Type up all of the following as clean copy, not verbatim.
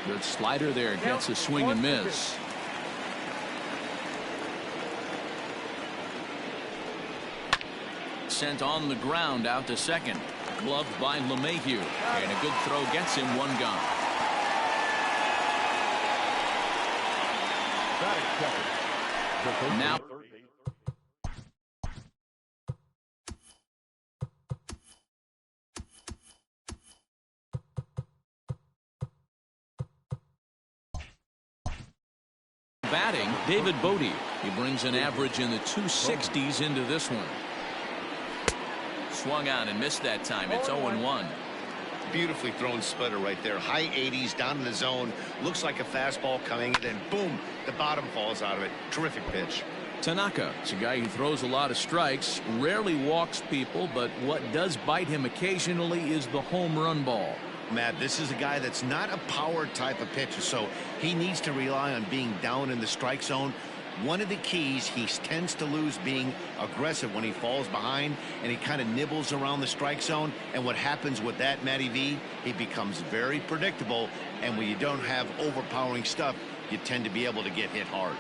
Good slider there. Gets a swing and miss. Sent on the ground out to second. Gloved by LeMahieu. And a good throw gets him one gone. Now batting, David Bodie. He brings an average in the 260s into this one. Swung on and missed that time. It's 0-1. Beautifully thrown splitter right there. High 80s down in the zone. Looks like a fastball coming, and then boom, the bottom falls out of it. Terrific pitch. Tanaka is a guy who throws a lot of strikes, rarely walks people, but what does bite him occasionally is the home run ball. Matt, this is a guy that's not a power type of pitcher, so he needs to rely on being down in the strike zone. One of the keys, he tends to lose being aggressive when he falls behind, and he kind of nibbles around the strike zone. And what happens with that, Matty V, he becomes very predictable, and when you don't have overpowering stuff, you tend to be able to get hit hard.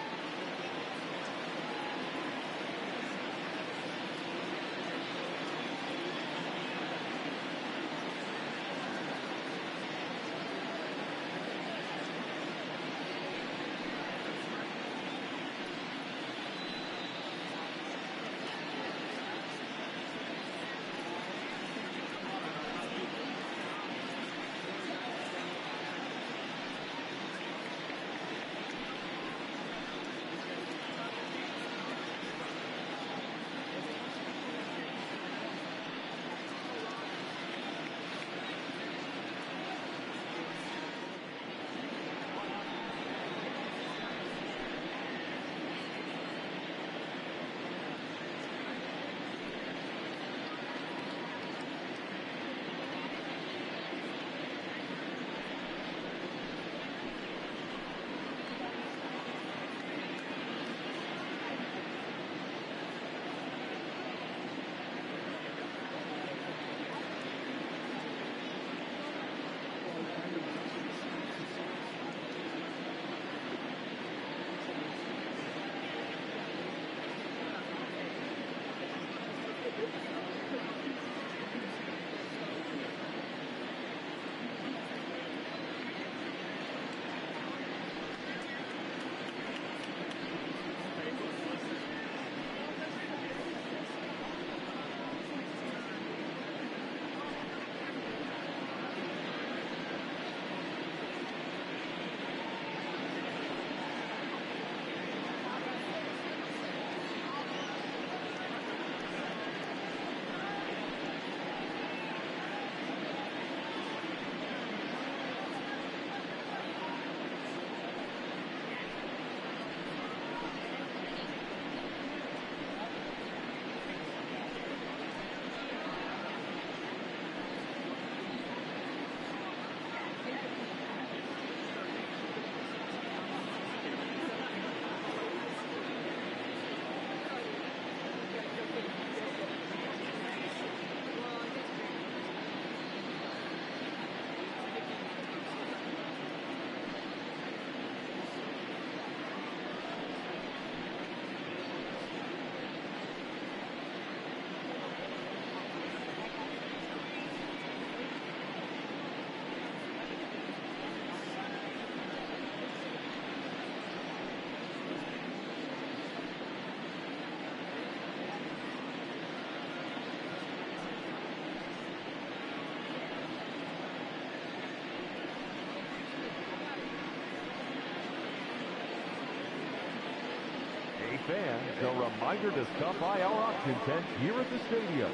Fans, a reminder to stop by our auction tent here at the stadium.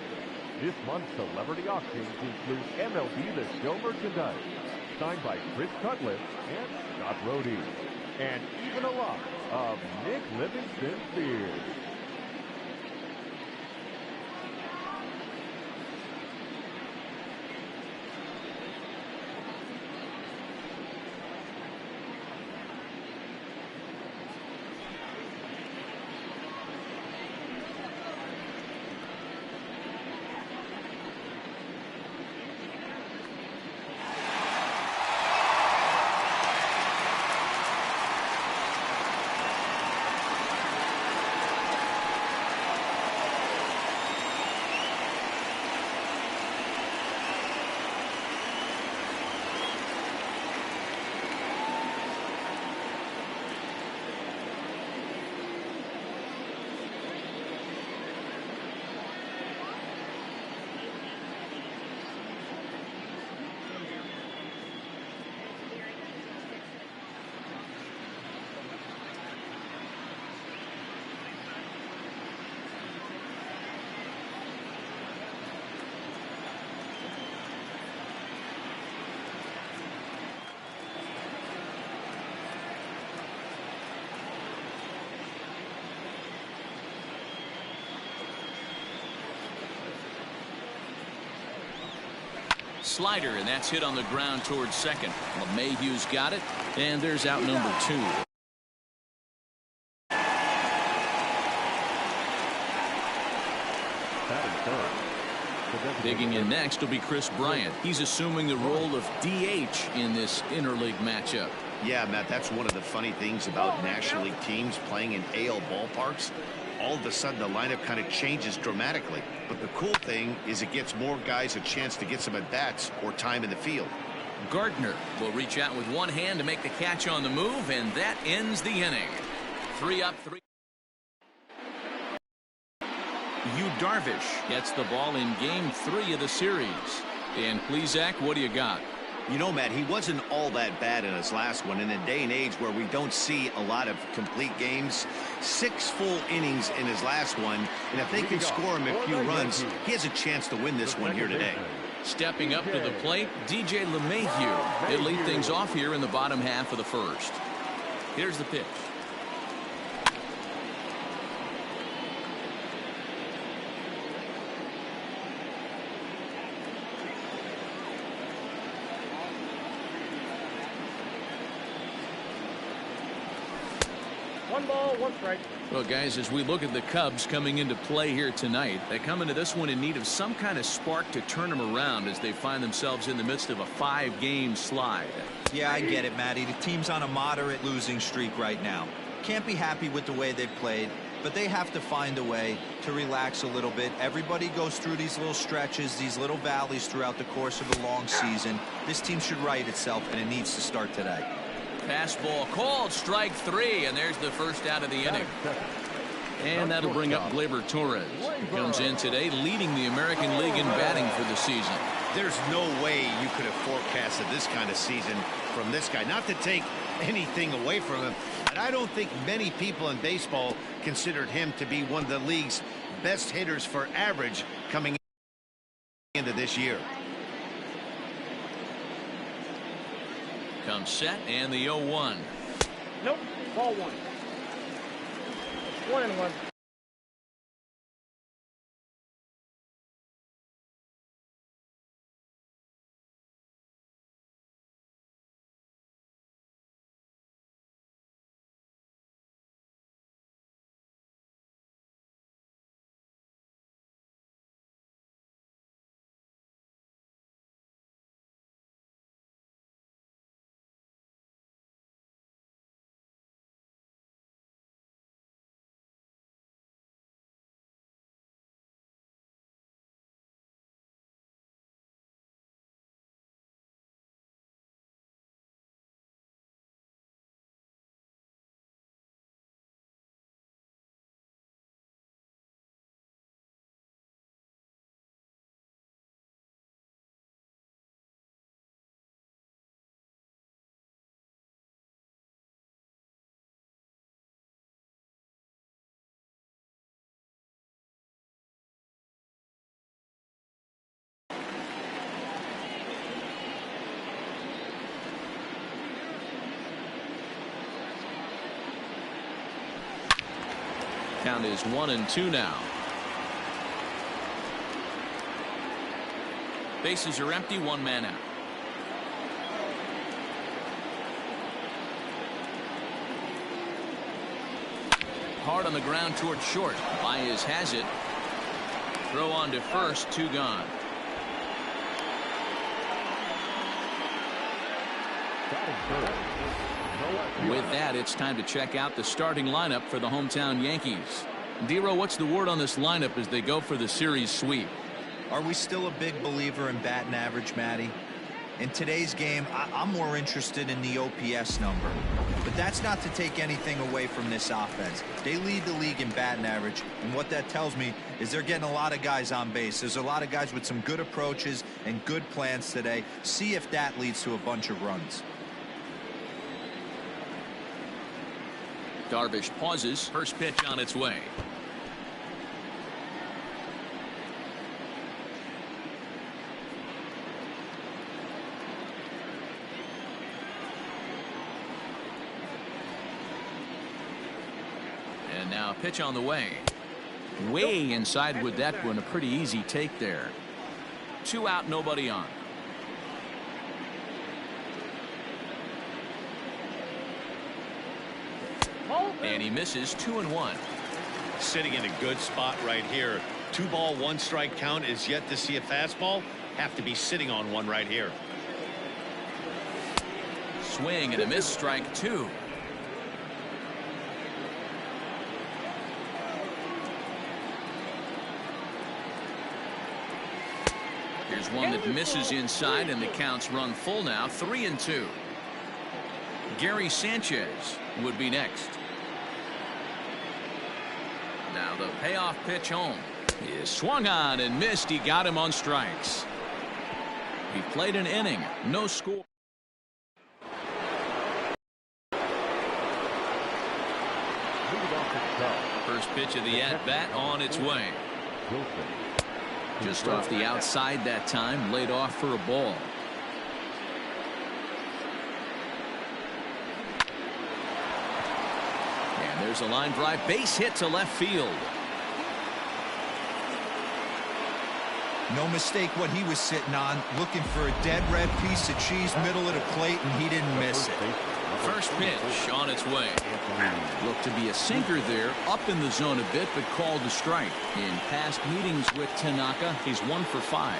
This month's celebrity auctions include MLB The Show merchandise, signed by Chris Cutlass and Scott Rohde, and even a lot of Nick Livingston beers. slider, and that's hit on the ground towards second. LeMahieu's got it, and there's out number 2. Digging in next will be Chris Bryant. He's assuming the role of DH in this interleague matchup. Yeah, Matt, that's one of the funny things about National League teams playing in AL ballparks. All of a sudden, the lineup kind of changes dramatically. But the cool thing is it gets more guys a chance to get some at-bats or time in the field. Gardner will reach out with one hand to make the catch on the move, and that ends the inning. 3 up, 3. Yu Darvish gets the ball in game 3 of the series. And please, Zach, what do you got? You know, Matt, he wasn't all that bad in his last one. In a day and age where we don't see a lot of complete games, 6 full innings in his last one, and if they can score him a few runs, he has a chance to win this one here today. Stepping up to the plate, DJ LeMahieu. He'll lead things off here in the bottom half of the first. Here's the pitch. One ball, one strike. Well, guys, as we look at the Cubs coming into play here tonight, they come into this one in need of some kind of spark to turn them around as they find themselves in the midst of a 5-game slide. Yeah, I get it, Matty. The team's on a moderate losing streak right now. Can't be happy with the way they've played, but they have to find a way to relax a little bit. Everybody goes through these little stretches, these little valleys throughout the course of a long season. This team should right itself, and it needs to start today. Fastball called, strike 3, and there's the first out of the inning. And that'll bring up Gleyber Torres. He comes in today leading the American League in batting for the season. There's no way you could have forecasted this kind of season from this guy. Not to take anything away from him, but I don't think many people in baseball considered him to be one of the league's best hitters for average coming into this year. Comes set, and the 0-1. Nope, ball 1. 1-1. Count is 1-2 now. Bases are empty, 1 man out. Hard on the ground towards short. Baez has it. Throw on to first, 2 gone. With that, it's time to check out the starting lineup for the hometown Yankees. Dero, what's the word on this lineup as they go for the series sweep? Are we still a big believer in batting average, Matty? In today's game, I'm more interested in the OPS number. But that's not to take anything away from this offense. They lead the league in batting average, and what that tells me is they're getting a lot of guys on base. There's a lot of guys with some good approaches and good plans today. See if that leads to a bunch of runs. Darvish pauses. First pitch on its way. And now a pitch on the way. Way inside with that one. A pretty easy take there. 2 out, nobody on. And he misses 2-1. Sitting in a good spot right here. 2-ball, 1-strike count is yet to see a fastball. Have to be sitting on one right here. Swing and a miss, strike 2. Here's one that misses inside, and the count's run full now, 3-2. Gary Sanchez would be next. Now the payoff pitch home is swung on and missed. He got him on strikes. He played an inning, no score. First pitch of the at-bat on its way. Just off the outside that time, laid off for a ball. And there's a line drive, base hit to left field. No mistake what he was sitting on, looking for a dead red piece of cheese middle of the plate, and he didn't miss it. First pitch on its way. Looked to be a sinker there, up in the zone a bit, but called the strike. In past meetings with Tanaka, he's 1 for 5.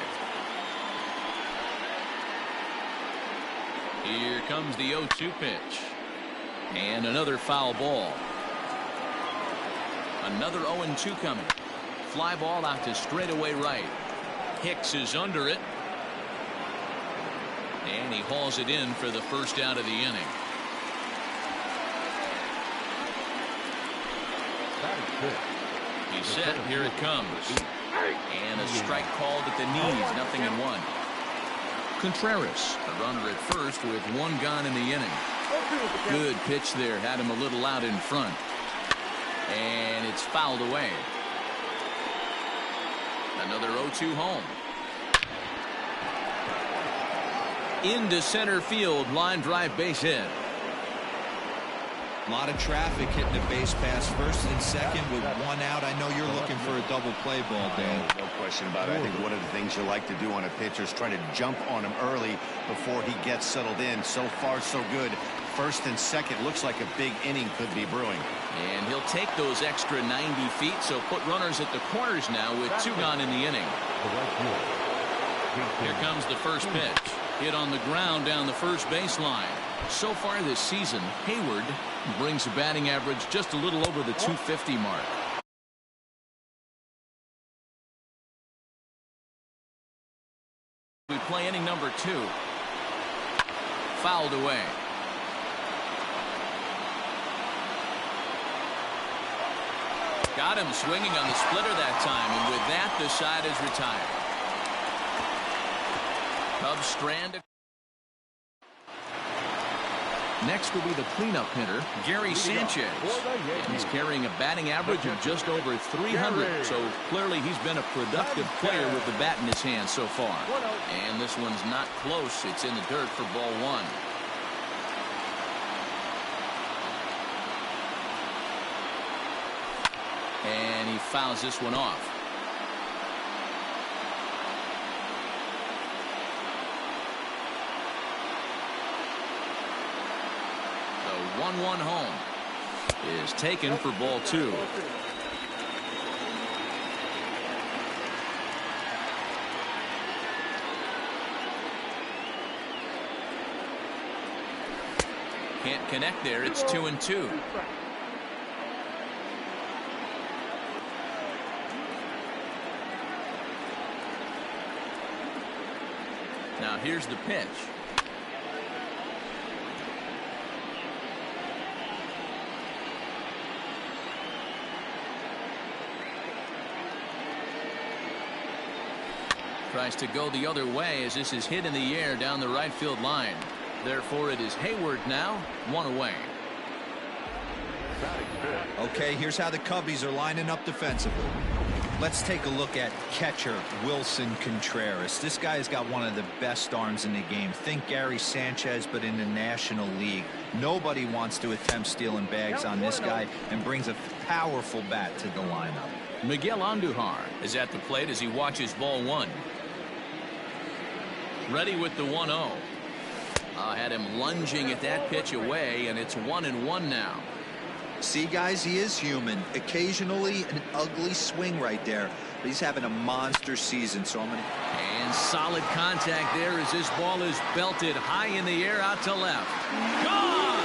Here comes the 0-2 pitch. And another foul ball. Another 0-2 coming. Fly ball out to straightaway right. Hicks is under it. And he hauls it in for the first out of the inning. He's set. Here it comes. And a strike called at the knees. 0-1. Contreras, a runner at first with 1 gone in the inning. Good pitch there. Had him a little out in front. And it's fouled away. Another 0-2 home. Into center field. Line drive, base hit. A lot of traffic hitting the base pass first and second with 1 out. I know you're looking for a double play ball, Dan. No question about it. I think one of the things you like to do on a pitcher is try to jump on him early before he gets settled in. So far, so good. First and second, looks like a big inning could be brewing. And he'll take those extra 90 feet, so put runners at the corners now with 2 gone in the inning. Here comes the first pitch. Hit on the ground down the first baseline. So far this season, Hayward brings a batting average just a little over the 250 mark. We play inning number 2. Fouled away. Got him swinging on the splitter that time, and with that, the side is retired. Cubs strand. Next will be the cleanup hitter, Gary Sanchez. And he's carrying a batting average of just over 300, so clearly he's been a productive player with the bat in his hand so far. And this one's not close. It's in the dirt for ball 1. And he fouls this one off. The 1-1 home is taken for ball 2. Can't connect there. It's 2-2. Now here's the pitch. Tries to go the other way as this is hit in the air down the right field line. Therefore, it is Hayward now, 1 away. Okay, here's how the Cubbies are lining up defensively. Let's take a look at catcher Wilson Contreras. This guy has got one of the best arms in the game. Think Gary Sanchez, but in the National League. Nobody wants to attempt stealing bags on this guy, and brings a powerful bat to the lineup. Miguel Andujar is at the plate as he watches ball 1. Ready with the 1-0. Had him lunging at that pitch away, and it's 1-1 now. See, guys, he is human. Occasionally an ugly swing right there, but he's having a monster season, so I'm going to... And solid contact there as this ball is belted high in the air out to left. Gone!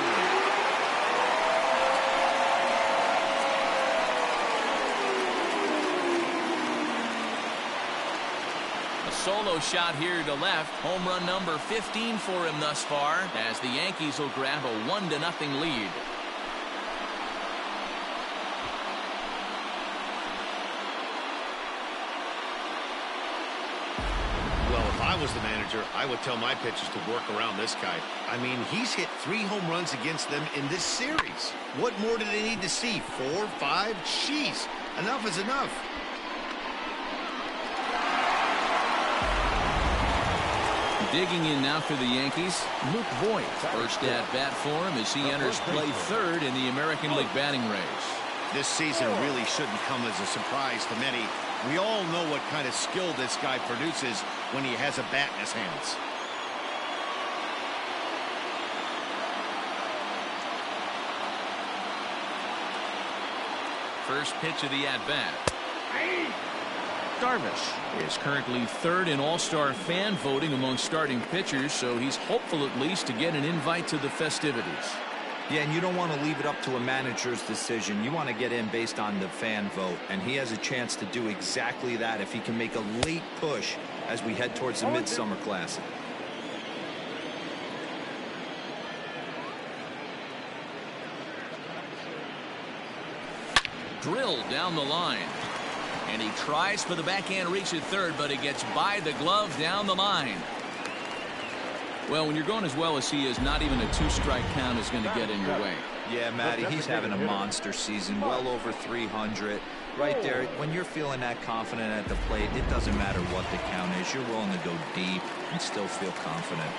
A solo shot here to left. Home run number 15 for him thus far, as the Yankees will grab a 1-0 lead. If I was the manager, I would tell my pitchers to work around this guy. I mean, he's hit 3 home runs against them in this series. What more do they need to see? 4, 5? Jeez, enough is enough. Digging in now for the Yankees, Luke Voigt. First at bat for him as he enters play third in the American League batting race. This season really shouldn't come as a surprise to many. We all know what kind of skill this guy produces when he has a bat in his hands. First pitch of the at-bat. Darvish is currently third in all-star fan voting among starting pitchers, so he's hopeful at least to get an invite to the festivities. Yeah, and you don't want to leave it up to a manager's decision. You want to get in based on the fan vote, and he has a chance to do exactly that if he can make a late push as we head towards the Midsummer Classic. Drilled down the line. And he tries for the backhand reach at third, but it gets by the glove down the line. Well, when you're going as well as he is, not even a 2-strike count is going to get in your way. Yeah, Matty, he's having a monster season, well over 300. Right there, when you're feeling that confident at the plate, it doesn't matter what the count is. You're willing to go deep and still feel confident.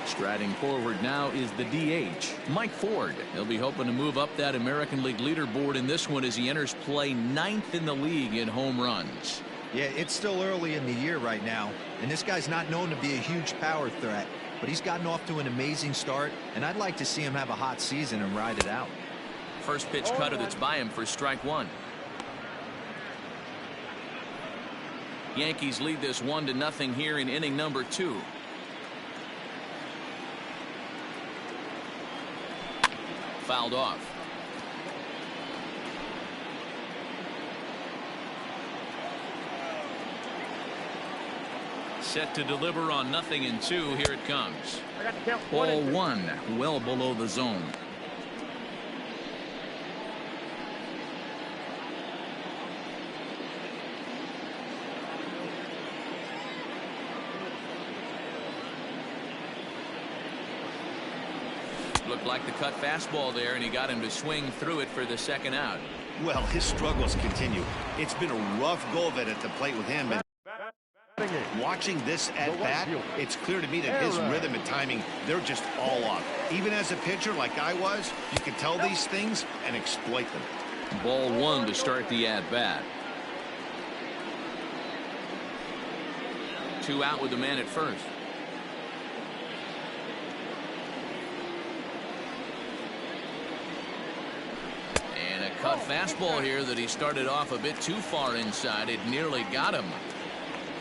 Striding forward now is the DH, Mike Ford. He'll be hoping to move up that American League leaderboard in this one as he enters play 9th in the league in home runs. Yeah, it's still early in the year right now, and this guy's not known to be a huge power threat, but he's gotten off to an amazing start, and I'd like to see him have a hot season and ride it out. First pitch cutter that's by him for strike one. Yankees lead this 1-0 here in inning number 2. Fouled off. Set to deliver on 0-2. Here it comes. Ball 1, well below the zone. Looked like the cut fastball there, and he got him to swing through it for the second out. Well, his struggles continue. It's been a rough go of it at the plate with him. And watching this at bat, it's clear to me that his rhythm and timing, they're just all off. Even as a pitcher like I was, you can tell these things and exploit them. Ball 1 to start the at bat. 2 out with the man at first. And a cut fastball here that he started off a bit too far inside. It nearly got him.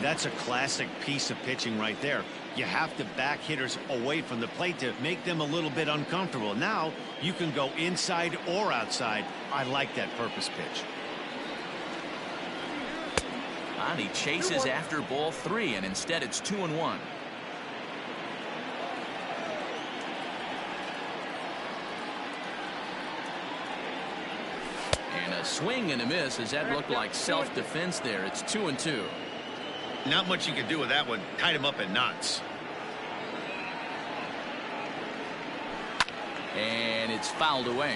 That's a classic piece of pitching right there. You have to back hitters away from the plate to make them a little bit uncomfortable. Now you can go inside or outside. I like that purpose pitch. And he chases after ball 3, and instead it's 2-1. And a swing and a miss as that looked like self-defense there. It's 2-2. Not much you can do with that one. Tied him up in knots. And it's fouled away.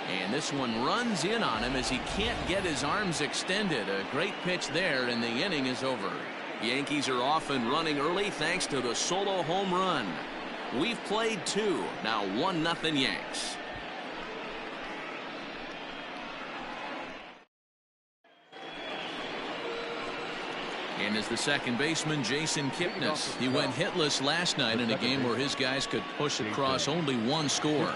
And this one runs in on him as he can't get his arms extended. A great pitch there, and the inning is over. Yankees are off and running early thanks to the solo home run. We've played 2. Now 1-0 Yanks. And as the second baseman, Jason Kipnis. He went hitless last night in a game where his guys could push across only one score.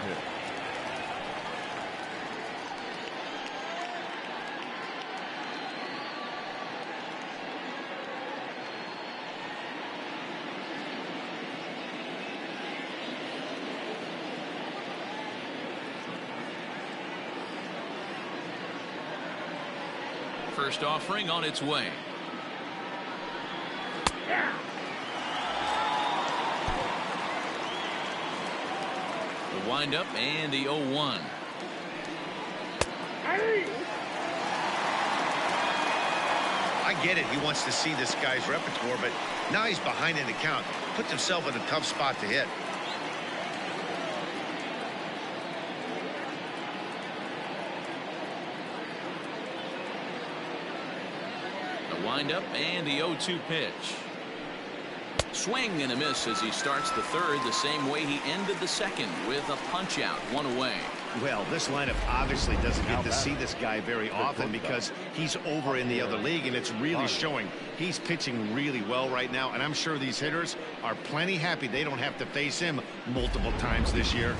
First offering on its way. The windup and the 0-1. I get it. He wants to see this guy's repertoire, but now he's behind in the count. Puts himself in a tough spot to hit. Windup and the 0-2 pitch. Swing and a miss as he starts the third the same way he ended the second with a punch out, one away. Well, this lineup obviously doesn't get to see this guy very often because he's over in the other league, and it's really showing. He's pitching really well right now, and I'm sure these hitters are plenty happy they don't have to face him multiple times this year.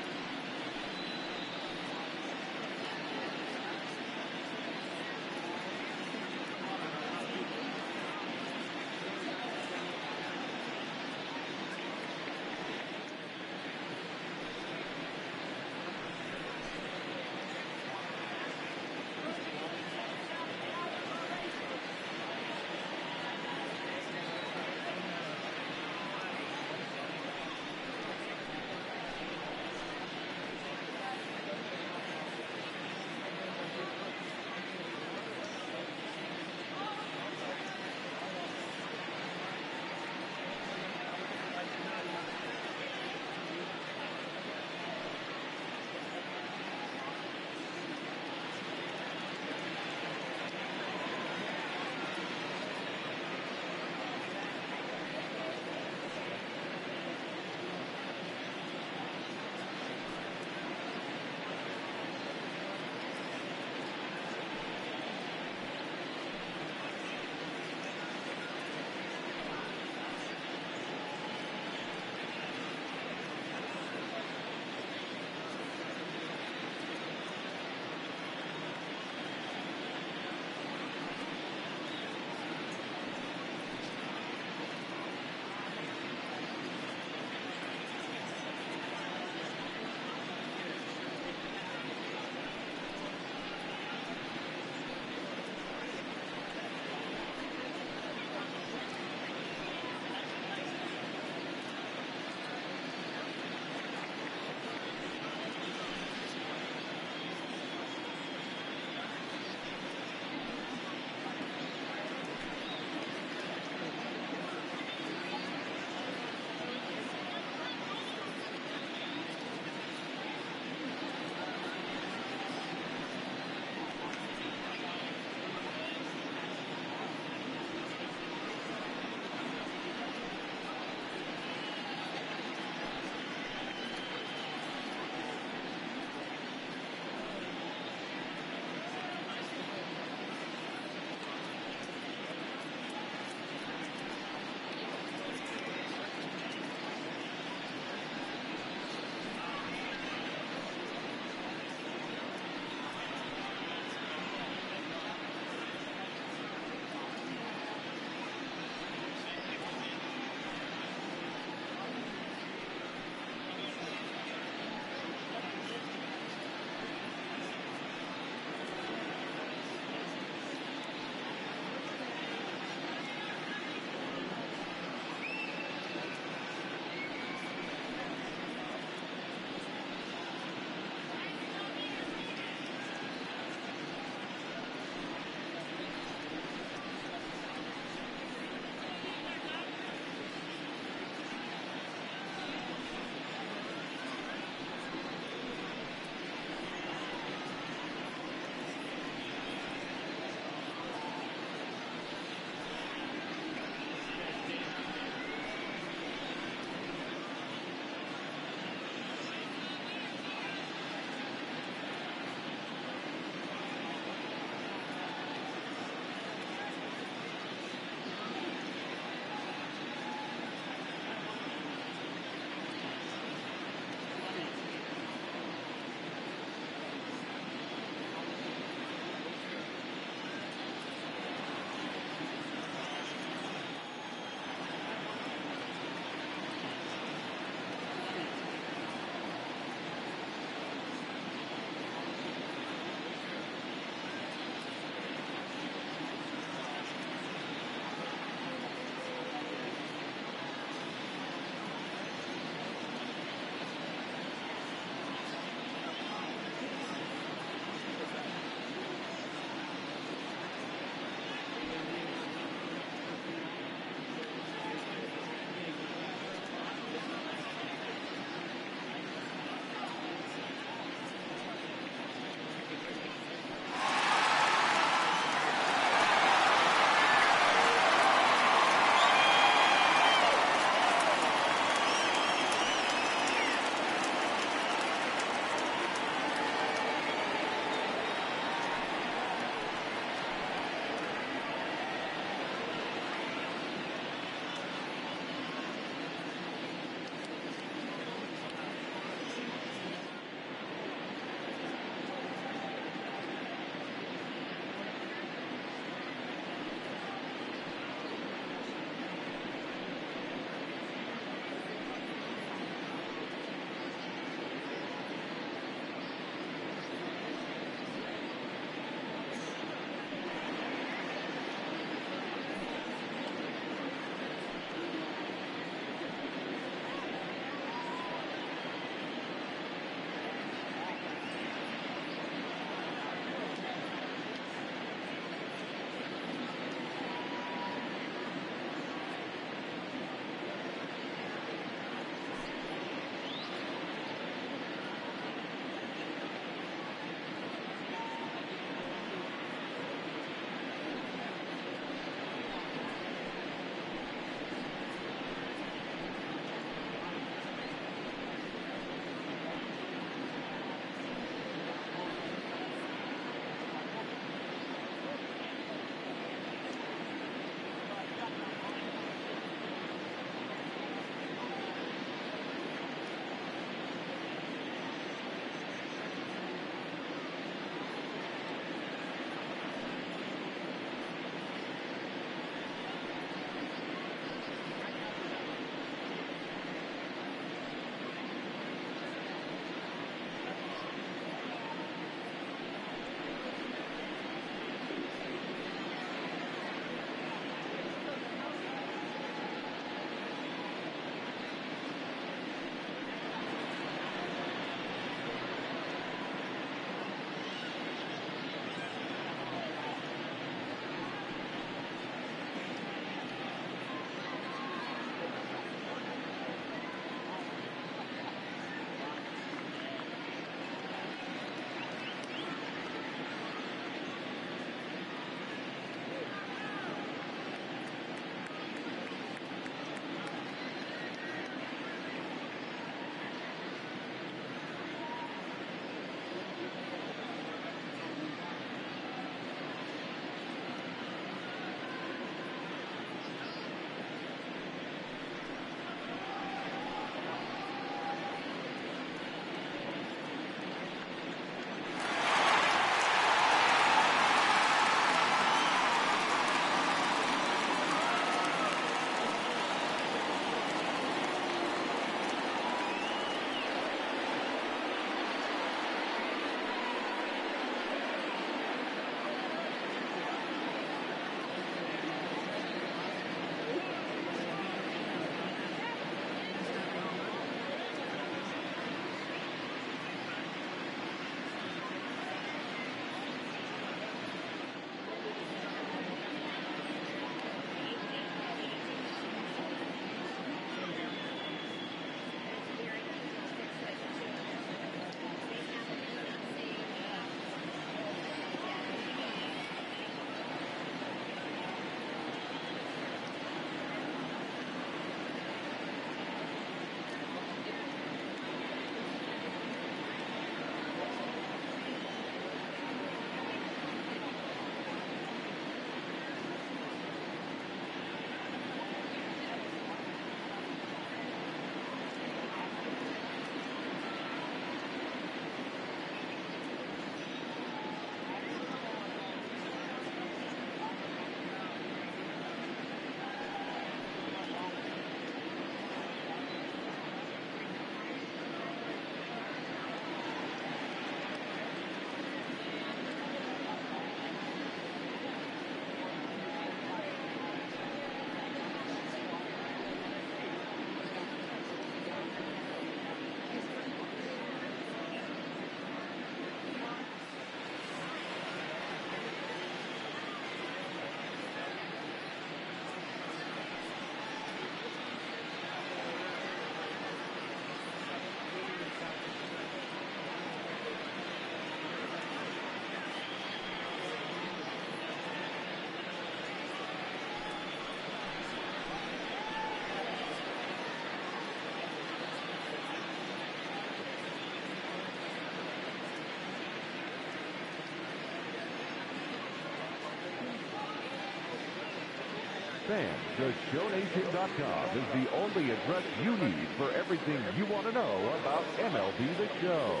Fans, theshownation.com is the only address you need for everything you want to know about MLB The Show.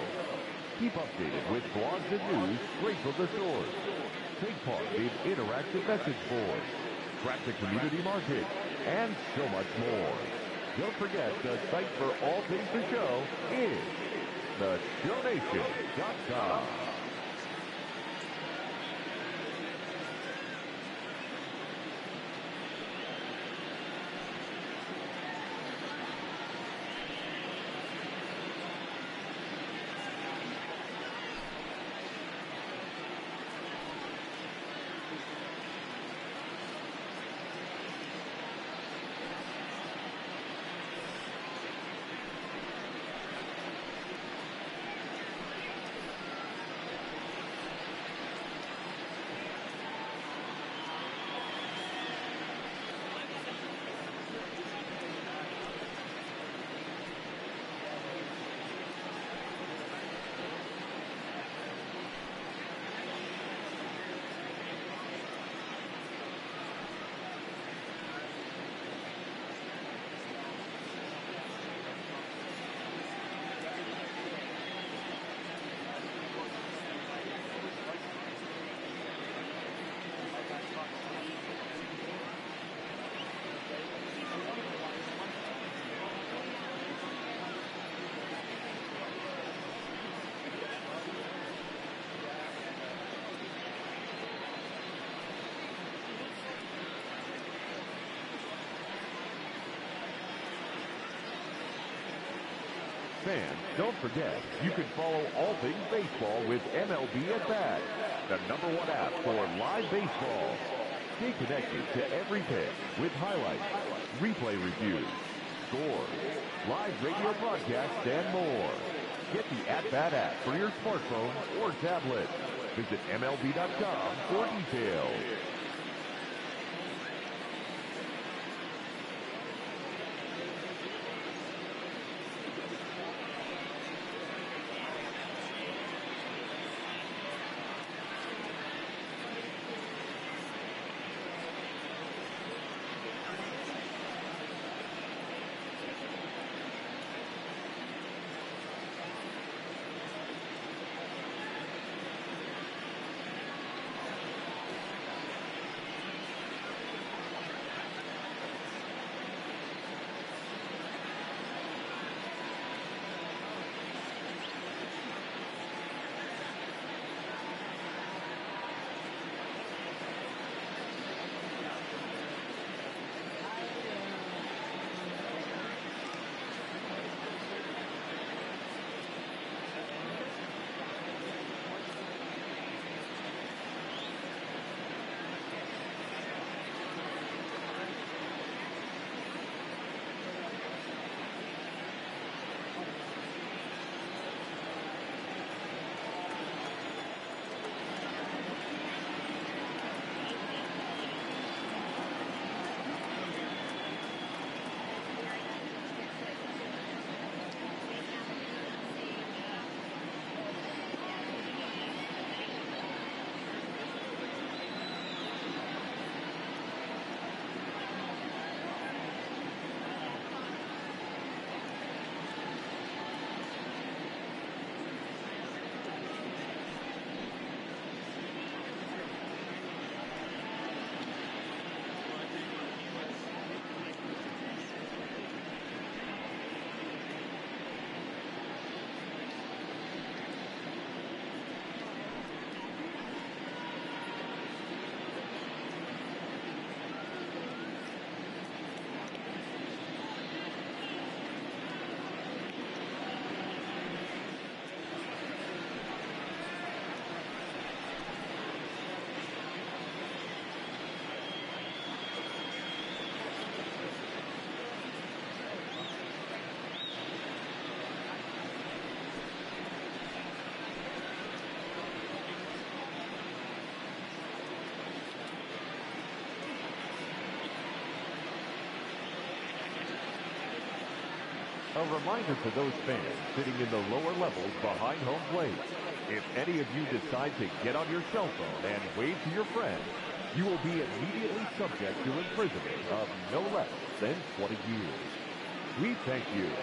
Keep updated with blogs and news straight from the source. Take part in interactive message boards, track the community market, and so much more. Don't forget, the site for all things The Show is theshownation.com. Fans, don't forget, you can follow all things baseball with MLB at Bat, the #1 app for live baseball. Stay connected to every pitch with highlights, replay reviews, scores, live radio broadcasts, and more. Get the At Bat app for your smartphone or tablet. Visit MLB.com for details. A reminder to those fans sitting in the lower levels behind home plate. If any of you decide to get on your cell phone and wave to your friends, You will be immediately subject to imprisonment of no less than 20 years. We thank you